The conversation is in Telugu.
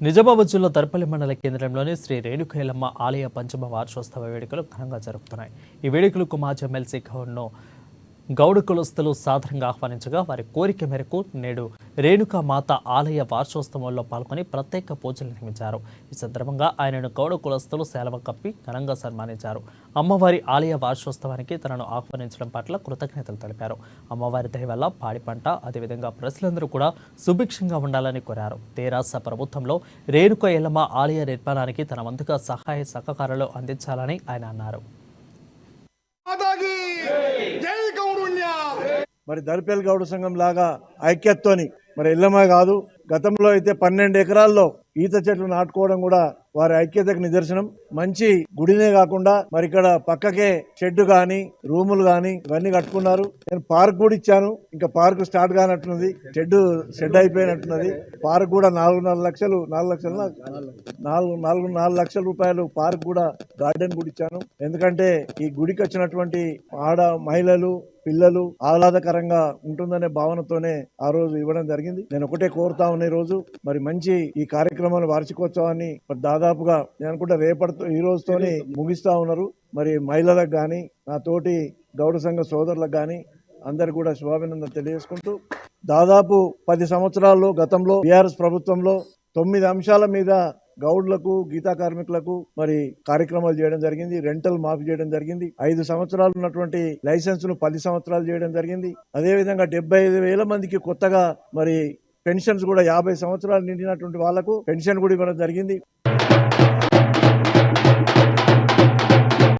నిజామాబాద్ జిల్లా దర్పల్లి మండల కేంద్రంలోని శ్రీ రేణుకైలమ్మ ఆలయ పంచమ వార్షోత్సవ వేడుకలు ఘనంగా జరుగుతున్నాయి. ఈ వేడుకలకు మాజీ ఎమ్మెల్సీ గౌడ కులస్తులు సాదరంగా ఆహ్వానించగా వారి కోరిక మేరకు నేడు రేణుకా మాత ఆలయ వార్షోత్సవంలో పాల్గొని ప్రత్యేక పూజలు నిర్మించారు. ఈ సందర్భంగా ఆయనను గౌడ కులస్తులు సేలవ కప్పి ఘనంగా సన్మానించారు. అమ్మవారి ఆలయ వార్షోత్సవానికి తనను ఆహ్వానించడం పట్ల కృతజ్ఞతలు తెలిపారు. అమ్మవారి దయ వల్ల పాడి పంట, అదేవిధంగా ప్రజలందరూ కూడా సుభిక్షంగా ఉండాలని కోరారు. తెరాస ప్రభుత్వంలో రేణుకా ఎల్లమ్మ ఆలయ నిర్మాణానికి తన వంతుగా సహాయ సహకారాలు అందించాలని ఆయన అన్నారు. మరి దర్పల్లి గౌడ సంఘం లాగా ఐక్యతతోని మరి ఎల్లమ్మ కాదు, గతంలో అయితే 12 ఎకరాల్లో ఈత చెట్లు నాటుకోవడం కూడా వారి ఐక్యతకు నిదర్శనం. మంచి గుడినే కాకుండా మరి ఇక్కడ పక్కకే షెడ్ గాని రూములు గాని ఇవన్నీ కట్టుకున్నారు. నేను పార్క్ కూడా ఇచ్చాను, ఇంకా పార్క్ స్టార్ట్ కానట్టున్నది, షెడ్ అయిపోయినట్టున్నది. పార్క్ కూడా 4 లక్షల రూపాయలు పార్క్ కూడా గార్డెన్ కూడా ఇచ్చాను. ఎందుకంటే ఈ గుడికి వచ్చినటువంటి మహిళలు పిల్లలు ఆహ్లాదకరంగా ఉంటుందనే భావనతోనే ఆ రోజు ఇవ్వడం జరిగింది. నేను ఒకటే కోరుతా ఉన్నా, ఈ రోజు మరి మంచి ఈ కార్యక్రమాన్ని వార్షికోత్సవాన్ని మరి దాదాపుగా నేను అనుకుంటా ఈ రోజుతోనే ముగిస్తా ఉన్నారు. మరి మహిళలకు గాని నా తోటి గౌడ సంఘ సోదరులకు గాని అందరు కూడా శుభాభినందనలు తెలియజేసుకుంటూ, దాదాపు 10 సంవత్సరాల్లో గతంలో టీఆర్ఎస్ ప్రభుత్వంలో 9 అంశాల మీద గౌడ్లకు గీతా కార్మికులకు మరి కార్యక్రమాలు చేయడం జరిగింది. రెంటల్ మాఫీ చేయడం జరిగింది. 5 సంవత్సరాలు ఉన్నటువంటి లైసెన్సును 10 సంవత్సరాలు చేయడం జరిగింది. అదేవిధంగా 75,000 మందికి కొత్తగా మరి పెన్షన్స్ కూడా 50 సంవత్సరాలు నిండినటువంటి వాళ్లకు పెన్షన్ కూడా ఇవ్వడం జరిగింది.